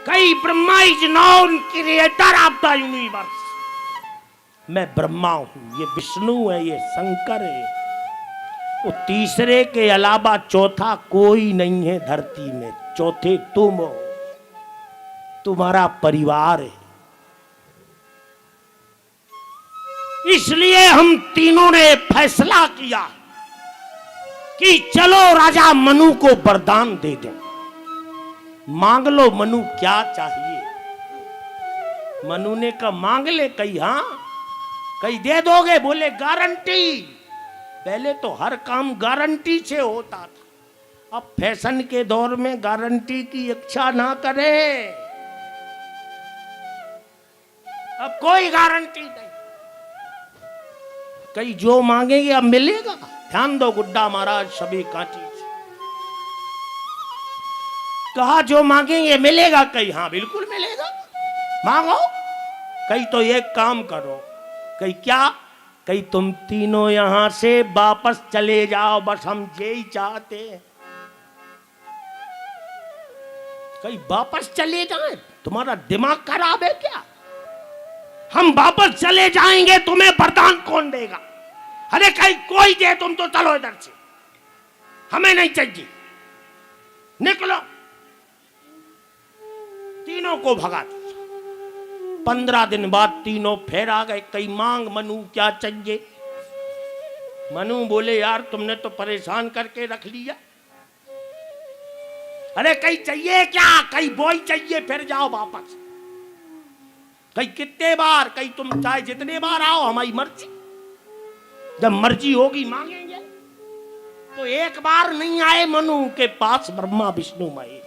कई Brahma is non creator of the universe. मैं ब्रह्मा हूं, ये विष्णु है, ये शंकर है, वो तीसरे के अलावा चौथा कोई नहीं है धरती में। चौथे तुम हो, तुम्हारा परिवार है। इसलिए हम तीनों ने फैसला किया कि चलो राजा मनु को वरदान दे दो। मांग लो मनु, क्या चाहिए? मनु ने कहा मांग ले। कही हाँ। कही दे दोगे? बोले गारंटी। पहले तो हर काम गारंटी से होता था, अब फैशन के दौर में गारंटी की इच्छा ना करें। अब कोई गारंटी नहीं। कई जो मांगेंगे अब मिलेगा। ध्यान दो गुड्डा महाराज सभी कांटी से कहा जो मांगेंगे मिलेगा। कई हाँ बिल्कुल मिलेगा, मांगो। कई तो एक काम करो। कई क्या? कई तुम तीनों यहां से वापस चले जाओ, बस हम यही चाहते हैं। कई वापस चले जाएं? तुम्हारा दिमाग खराब है क्या? हम वापस चले जाएंगे, तुम्हें वरदान कौन देगा? अरे कहीं कोई दे, तुम तो चलो इधर से, हमें नहीं चाहिए, निकलो। तीनों को भगा दिया। 15 दिन बाद तीनों फिर आ गए। कई मांग मनु, क्या चाहिए? मनु बोले यार तुमने तो परेशान करके रख लिया। अरे कहीं चाहिए क्या? कहीं बोई चाहिए, फिर जाओ वापस। कहीं कितने बार? कहीं तुम चाहे जितने बार आओ, हमारी मर्जी, जब मर्जी होगी मांगेंगे। तो एक बार नहीं आए मनु के पास ब्रह्मा विष्णु महेश।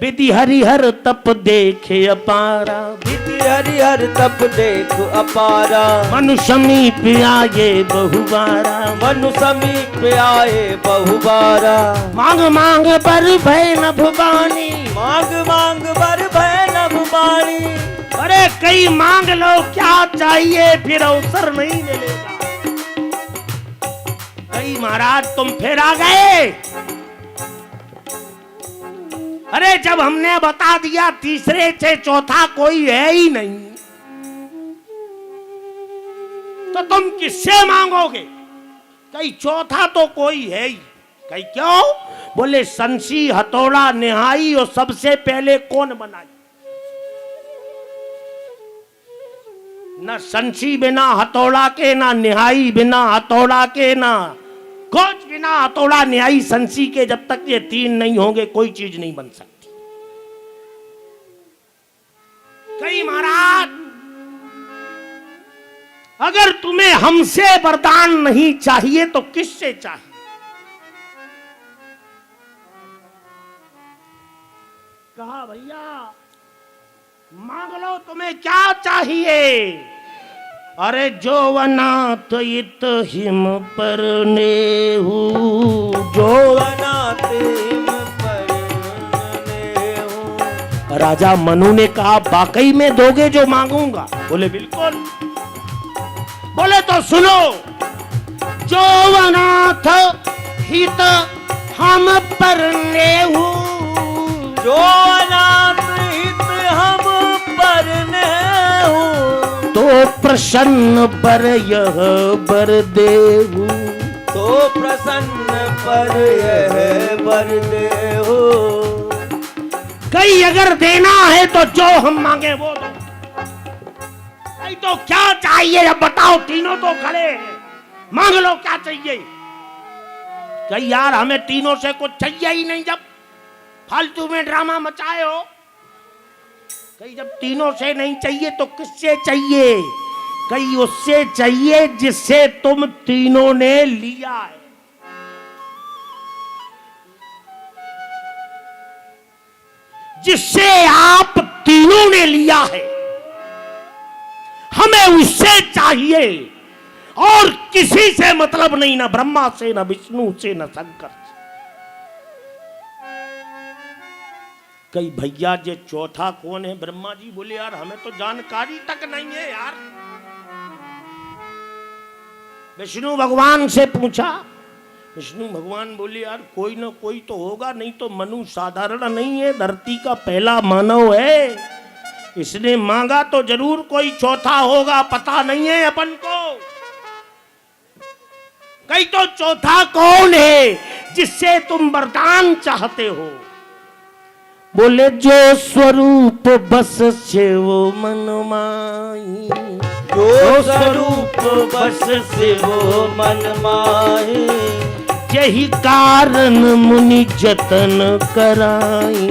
विधि हरिहर तप देखे अपारा, विधि हरिहर तप देख अपारा। मनु समीप आए बहुबारा, मनु समीप आए बहुबारा। मांग मांग बर भय न भुवानी, मांग मांग बर भय न भुवानी। अरे कई मांग लो क्या चाहिए, फिर अवसर नहीं मिलेगा। कई महाराज तुम फिर आ गए। अरे जब हमने बता दिया तीसरे से चौथा कोई है ही नहीं, तो तुम किससे मांगोगे? कई चौथा तो कोई है ही। कई क्यों? बोले संसी हथौड़ा निहाई, और सबसे पहले कौन बनाई? न संसी बिना हथौड़ा के, ना निहाई बिना हथौड़ा के, ना कुछ बिना हथौड़ा निहाई संसी के। जब तक ये तीन नहीं होंगे कोई चीज नहीं बन सकती। कई महाराज अगर तुम्हें हमसे वरदान नहीं चाहिए तो किससे चाहिए? कहा भैया मांग लो, तुम्हें क्या चाहिए? अरे जो अनाथ इत हिम पर नेहू, जो अनाथ हिम पर नेहू। राजा मनु ने कहा वाकई में दोगे जो मांगूंगा? बोले बिल्कुल। बोले तो सुनो, जो अनाथ हित हम पर नेहू, जो अनाथ हित हम पर नेहू। तो प्रसन्न पर यह बर देहू, तो प्रसन्न पर यह बर देहू। कई अगर देना है तो जो हम मांगे वो दो। कई तो क्या चाहिए अब बताओ? तीनों तो खड़े हैं, मांग लो क्या चाहिए? कई यार हमें तीनों से कुछ चाहिए ही नहीं, जब फालतू में ड्रामा मचाए हो। कई जब तीनों से नहीं चाहिए तो किससे चाहिए? कई उससे चाहिए जिससे तुम तीनों ने लिया है। जिससे आप तीनों ने लिया है, हमें उससे चाहिए। और किसी से मतलब नहीं, ना ब्रह्मा से, ना विष्णु से, ना शंकर से। कई भैया जे चौथा कौन है? ब्रह्मा जी बोले यार हमें तो जानकारी तक नहीं है यार। विष्णु भगवान से पूछा, विष्णु भगवान बोले यार कोई ना कोई तो होगा, नहीं तो मनु साधारण नहीं है, धरती का पहला मानव है, इसने मांगा तो जरूर कोई चौथा होगा, पता नहीं है अपन को। कहीं तो चौथा कौन है जिससे तुम वरदान चाहते हो? बोले जो स्वरूप बस से वो मन माही, जो स्वरूप बस से वो मन माहे, यही कारण मुनि जतन कराई,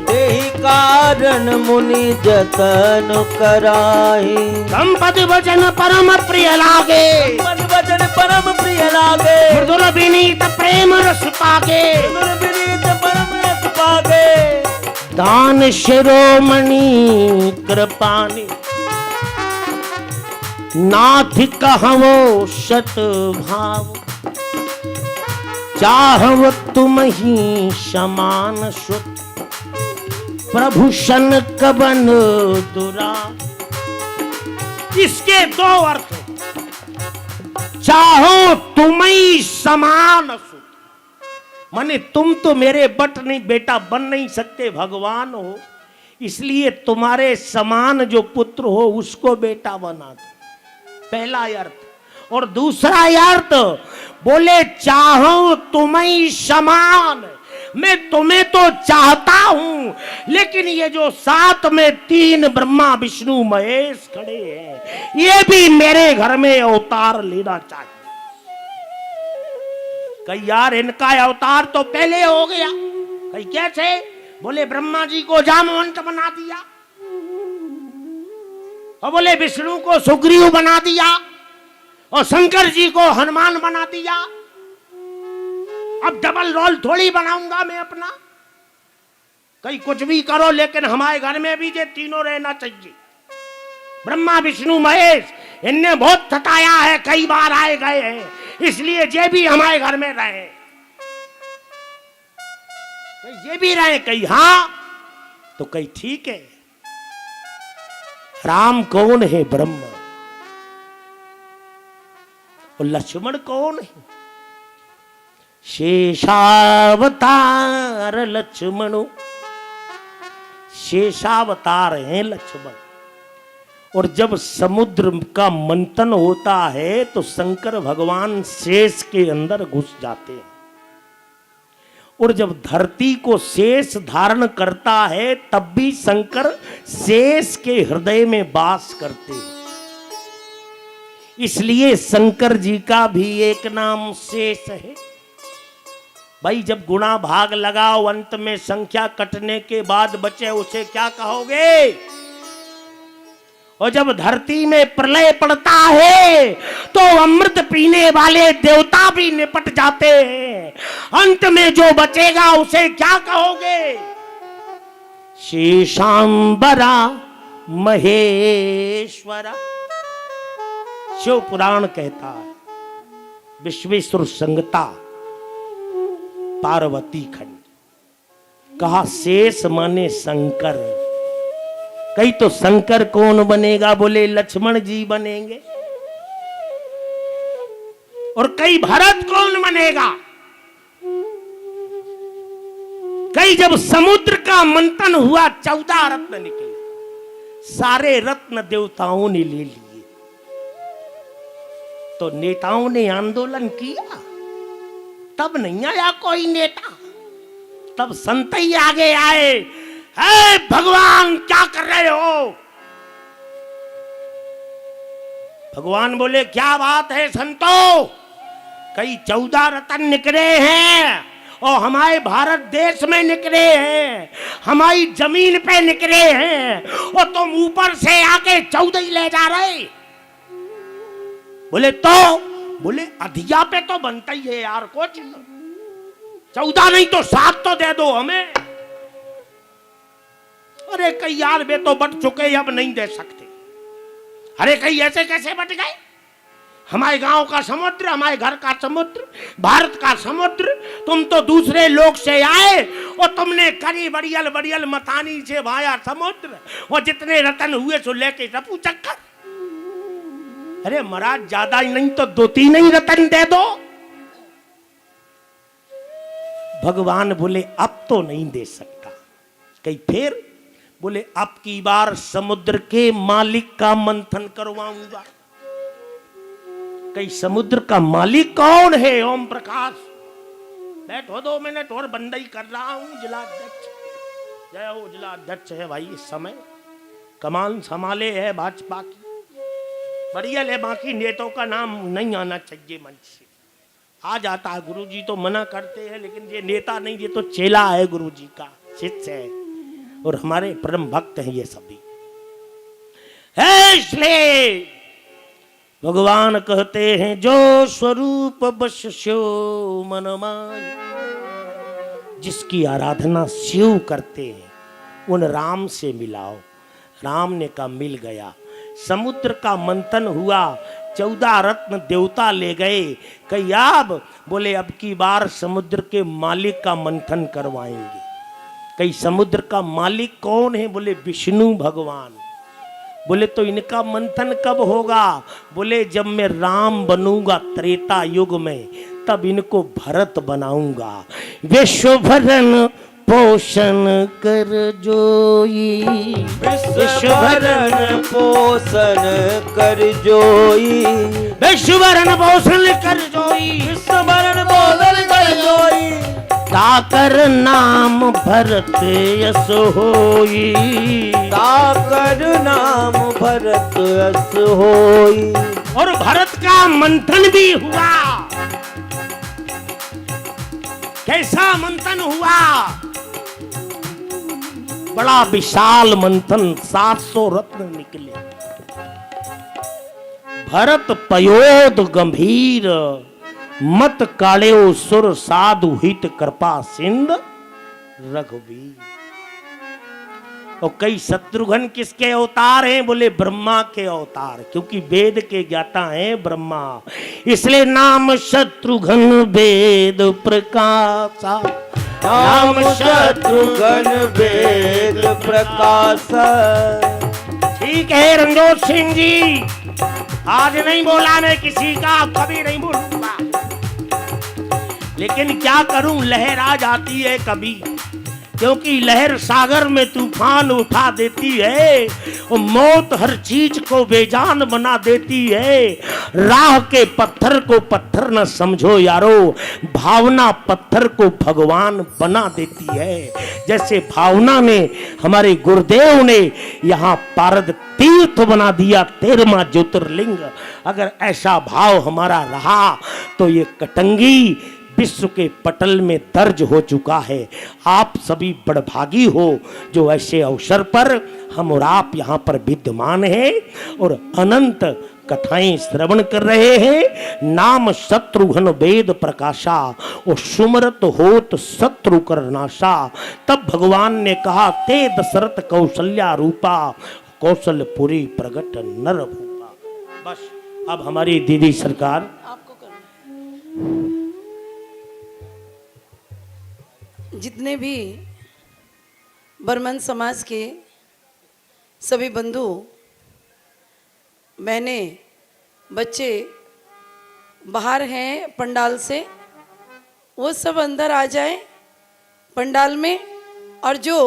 यही कारण मुनि जतन कराए। संपद वचन परम प्रिय लागे, मन वचन परम प्रिय लागे, मृदुल विनीत प्रेम रस पागे, विनीत परम रस पागे। दान शिरोमणि कृपानि, नाथ कहवो शत भाव, चाहव तुम ही समान सुत, प्रभु शन कबन दुरा। इसके दो अर्थ, चाहो तुम ही समान सुत, माने तुम तो मेरे बट नहीं बेटा बन नहीं सकते, भगवान हो, इसलिए तुम्हारे समान जो पुत्र हो उसको बेटा बना दो, पहला अर्थ। और दूसरा अर्थ बोले चाहो तुम ही समान, मैं तुम्हें तो चाहता हूं, लेकिन ये जो साथ में तीन ब्रह्मा विष्णु महेश खड़े हैं, ये भी मेरे घर में अवतार लेना चाहिए। कहीं यार इनका अवतार तो पहले हो गया, कहीं कैसे? बोले ब्रह्मा जी को जामवंत बना दिया, और बोले विष्णु को सुग्रीव बना दिया, और शंकर जी को हनुमान बना दिया। अब डबल रोल थोड़ी बनाऊंगा मैं अपना, कहीं कुछ भी करो, लेकिन हमारे घर में भी ये तीनों रहना चाहिए। ब्रह्मा विष्णु महेश इनने बहुत सताया है, कई बार आए गए हैं, इसलिए ये भी हमारे घर में रहे, ये भी रहे। कहीं हाँ तो कहीं ठीक है। राम कौन है? ब्रह्म। और लक्ष्मण कौन है? शेषावतार लक्ष्मणो, शेषावतार हैं लक्ष्मण। और जब समुद्र का मंथन होता है तो शंकर भगवान शेष के अंदर घुस जाते हैं, और जब धरती को शेष धारण करता है तब भी शंकर शेष के हृदय में वास करते हैं। इसलिए शंकर जी का भी एक नाम शेष है। भाई जब गुणा भाग लगाओ, अंत में संख्या कटने के बाद बचे उसे क्या कहोगे? और जब धरती में प्रलय पड़ता है तो अमृत पीने वाले देवता भी निपट जाते हैं, अंत में जो बचेगा उसे क्या कहोगे? शेषांबरा महेश्वरा। शिव पुराण कहता है, विश्वेश्वर संगता पार्वती खंड, कहा शेष माने शंकर। कहीं तो शंकर कौन बनेगा? बोले लक्ष्मण जी बनेंगे। और कई भरत कौन बनेगा? कई जब समुद्र का मंथन हुआ 14 रत्न निकले, सारे रत्न देवताओं ने ले लिए, तो नेताओं ने आंदोलन किया, तब नहीं आया कोई नेता, तब संत ही आगे आए, हे भगवान क्या कर रहे हो? भगवान बोले क्या बात है संतो, कई 14 रत्न निकले हैं और हमारे भारत देश में निकले हैं, हमारी जमीन पे निकले हैं, और तुम ऊपर से आके 14 ही ले जा रहे। बोले तो, बोले अधिया पे तो बनता ही है यार, कुछ 14 नहीं तो 7 तो दे दो हमें। अरे कई यार वे तो बट चुके, अब नहीं दे सकते। अरे कई ऐसे कैसे बट गए? हमारे गांव का समुद्र, हमारे घर का समुद्र, भारत का समुद्र, तुम तो दूसरे लोग से आए और तुमने करी बड़ियल बड़ियल मतानी से भाया समुद्र, और जितने रतन हुए सो लेके रफू चक्कर। अरे महाराज ज्यादा ही नहीं तो 2-3 ही रतन दे दो। भगवान बोले अब तो नहीं दे सकता। कहीं फिर बोले अब की बार समुद्र के मालिक का मंथन करवाऊंगा। कहीं समुद्र का मालिक कौन है? ओम प्रकाश। बैठो 2 मिनट और बंदई कर रहा हूं। जिलाध्यक्ष जय हो, जिलाध्यक्ष है भाई इस समय, कमान संभाले है भाजपा की, बढ़िया ले। बाकी नेताओं का नाम नहीं आना चाहिए मंच से। आ जाता है, गुरुजी तो मना करते हैं, लेकिन ये नेता नहीं, ये तो चेला है गुरुजी का, शिष्य है और हमारे परम भक्त हैं ये सभी है। इसलिए भगवान कहते हैं जो स्वरूप बस स्यो मन मान। जिसकी आराधना शिव करते हैं उन राम से मिलाओ। राम ने कहा मिल गया। समुद्र का मंथन हुआ, 14 रत्न देवता ले गए। कहीं अब बोले अब की बार समुद्र के मालिक का मंथन करवाएंगे। कहीं समुद्र का मालिक कौन है? बोले विष्णु भगवान। बोले तो इनका मंथन कब होगा? बोले जब मैं राम बनूंगा त्रेता युग में, तब इनको भरत बनाऊंगा। विश्व भरण पोषण कर जोई, विश्व भरण पोषण कर जोई, विश्व भरण पोषण कर जोई, विश्व भरण पोषण कर जोई। ताकर नाम भरत यस होई, ताकर नाम भरत यस होई। और भरत का मंथन भी हुआ। कैसा मंथन हुआ? बड़ा विशाल मंथन, 700 रत्न निकले। भरत पयोद गंभीर, मत काड़ेओ सुर साधु हित कृपा सिंध रघुवीर। और कई शत्रुघ्न किसके अवतार हैं? बोले ब्रह्मा के अवतार, क्योंकि वेद के ज्ञाता हैं ब्रह्मा, इसलिए नाम शत्रुघ्न वेद प्रकाशा। नाम शत्रुघ्न वेद प्रकाश। ठीक है रंजोत सिंह जी, आज नहीं बोला मैं किसी का, कभी नहीं बोलूंगा, लेकिन क्या करूं, लहर आ जाती है कभी, क्योंकि लहर सागर में तूफान उठा देती है और मौत हर चीज को बेजान बना देती है। राह के पत्थर को पत्थर न समझो यारो, भावना पत्थर को भगवान बना देती है। जैसे भावना ने, हमारे गुरुदेव ने यहाँ पारद तीर्थ बना दिया, 13वां ज्योतिर्लिंग। अगर ऐसा भाव हमारा रहा तो ये कटंगी विश्व के पटल में दर्ज हो चुका है। आप सभी बड़भागी हो जो ऐसे अवसर पर हम और आप यहाँ पर विद्यमान हैं और अनंत कथाएं श्रवण कर रहे हैं। नाम शत्रुघ्न वेद प्रकाशा और सुमरत होत शत्रु कर नाशा। तब भगवान ने कहा ते दशरथ कौशल्या रूपा, कौशलपुरी प्रगट नर भूपा। बस अब हमारी दीदी सरकार आपको करना। जितने भी बर्मन समाज के सभी बंधु बहने बच्चे बाहर हैं पंडाल से, वो सब अंदर आ जाएं पंडाल में, और जो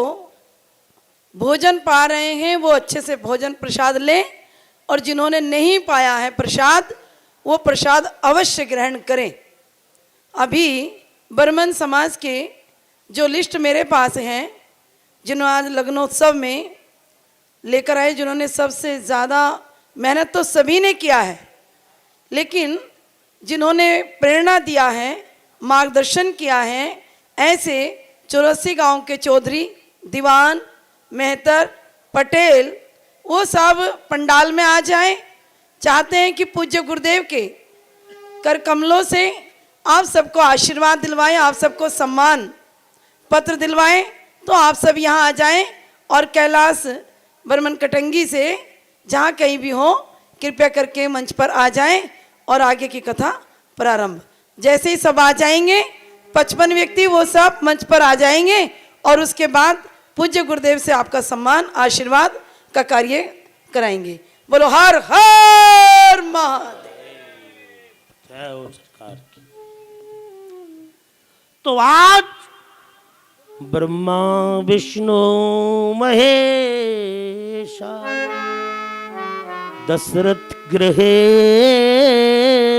भोजन पा रहे हैं वो अच्छे से भोजन प्रसाद लें, और जिन्होंने नहीं पाया है प्रसाद वो प्रसाद अवश्य ग्रहण करें। अभी बर्मन समाज के जो लिस्ट मेरे पास हैं, जिन्होंने आज लग्नोत्सव में लेकर आए, जिन्होंने सबसे ज़्यादा मेहनत तो सभी ने किया है, लेकिन जिन्होंने प्रेरणा दिया है, मार्गदर्शन किया है, ऐसे 84 गांव के चौधरी, दीवान, मेहतर, पटेल, वो सब पंडाल में आ जाएं। चाहते हैं कि पूज्य गुरुदेव के कर कमलों से आप सबको आशीर्वाद दिलवाएं, आप सबको सम्मान पत्र दिलवाएं। तो आप सब यहाँ आ जाएं और कैलाश बर्मन कटंगी से जहाँ कहीं भी हो कृपया करके मंच पर आ जाएं और आगे की कथा प्रारंभ। जैसे ही सब आ जाएंगे 55 व्यक्ति वो सब मंच पर आ जाएंगे और उसके बाद पूज्य गुरुदेव से आपका सम्मान आशीर्वाद का कार्य कराएंगे। बोलो हर हर महादेव। जय हो सरकार की। तो आज ब्रह्मा विष्णु महेशा दशरथ गृहे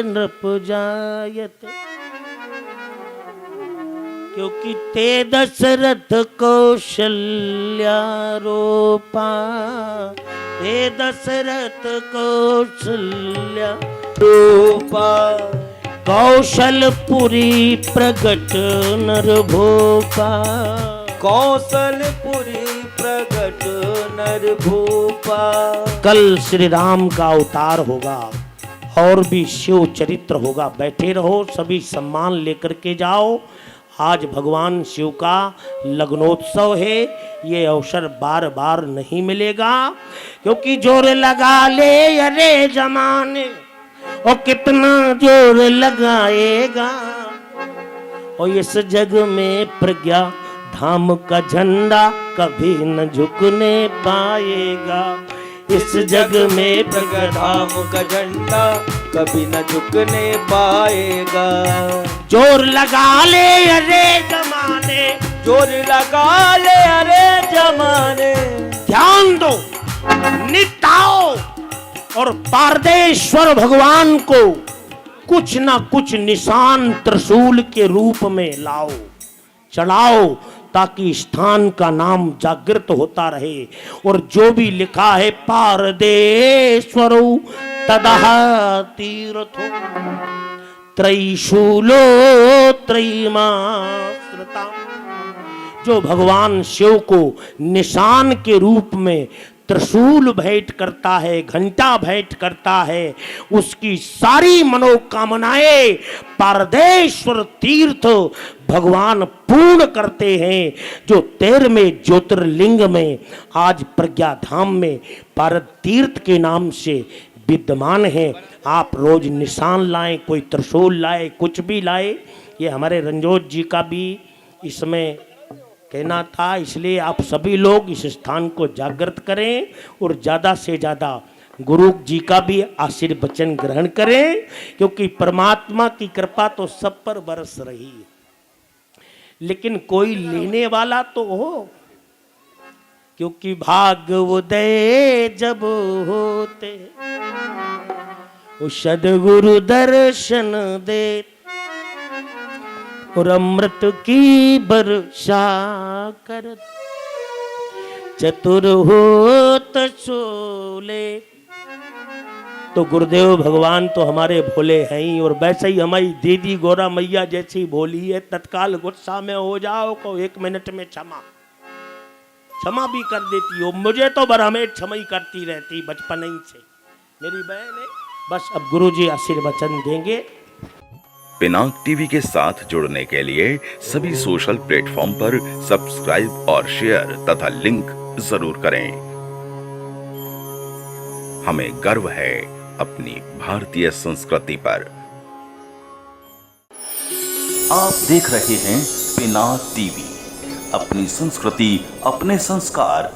नृप जायते, क्योंकि ते दशरथ कौशल्यारोपा, ते दशरथ कौशल्या रूपा कौशलपुरी प्रगट नरभूपा, कौशलपुरी प्रगट नरभूपा। कल श्री राम का अवतार होगा और भी शिव चरित्र होगा। बैठे रहो, सभी सम्मान लेकर के जाओ। आज भगवान शिव का लग्नोत्सव है, ये अवसर बार बार नहीं मिलेगा, क्योंकि जोर लगा ले अरे जमाने, और कितना जोर लगाएगा। और इस जग में प्रज्ञा धाम का झंडा कभी न झुकने पाएगा। इस जग में प्रज्ञा धाम का झंडा कभी न झुकने पाएगा। जोर लगा ले अरे जमाने, जोर लगा ले अरे जमाने, ध्यान दो, निताओ और पारदेश्वर भगवान को कुछ ना कुछ निशान त्रिशूल के रूप में लाओ, चढ़ाओ, ताकि स्थान का नाम जागृत होता रहे। और जो भी लिखा है पारदेश्वरो तदह तीर्थो त्रैशूलो त्रयीमाश्रिता, जो भगवान शिव को निशान के रूप में त्रिशूल भेंट करता है, घंटा भेंट करता है, उसकी सारी मनोकामनाएं पारदेश्वर तीर्थ भगवान पूर्ण करते हैं। जो 13वें ज्योतिर्लिंग में आज प्रज्ञा धाम में पारद तीर्थ के नाम से विद्यमान है। आप रोज निशान लाएं, कोई त्रिशूल लाए, कुछ भी लाए। ये हमारे रंजोत जी का भी इसमें कहना था, इसलिए आप सभी लोग इस स्थान को जागृत करें और ज़्यादा से ज़्यादा गुरु जी का भी आशीर्वचन ग्रहण करें, क्योंकि परमात्मा की कृपा तो सब पर बरस रही है, लेकिन कोई लेने वाला तो हो। क्योंकि भाग्योदय जब होते वो सद्गुरु दर्शन दे और अमृत की वर्षा कर, चतुर हो तोले। तो गुरुदेव भगवान तो हमारे भोले हैं ही, और वैसे ही हमारी दीदी गौरा मैया जैसी भोली है। तत्काल गुस्सा में हो जाओ को 1 मिनट में क्षमा भी कर देती हो। मुझे तो बरहमें क्षमा ही करती रहती बचपन ही से, मेरी बहन है। बस अब गुरुजी आशीर्वचन देंगे। पिनाक टीवी के साथ जुड़ने के लिए सभी सोशल प्लेटफॉर्म पर सब्सक्राइब और शेयर तथा लिंक जरूर करें। हमें गर्व है अपनी भारतीय संस्कृति पर। आप देख रहे हैं पिनाक टीवी, अपनी संस्कृति, अपने संस्कार,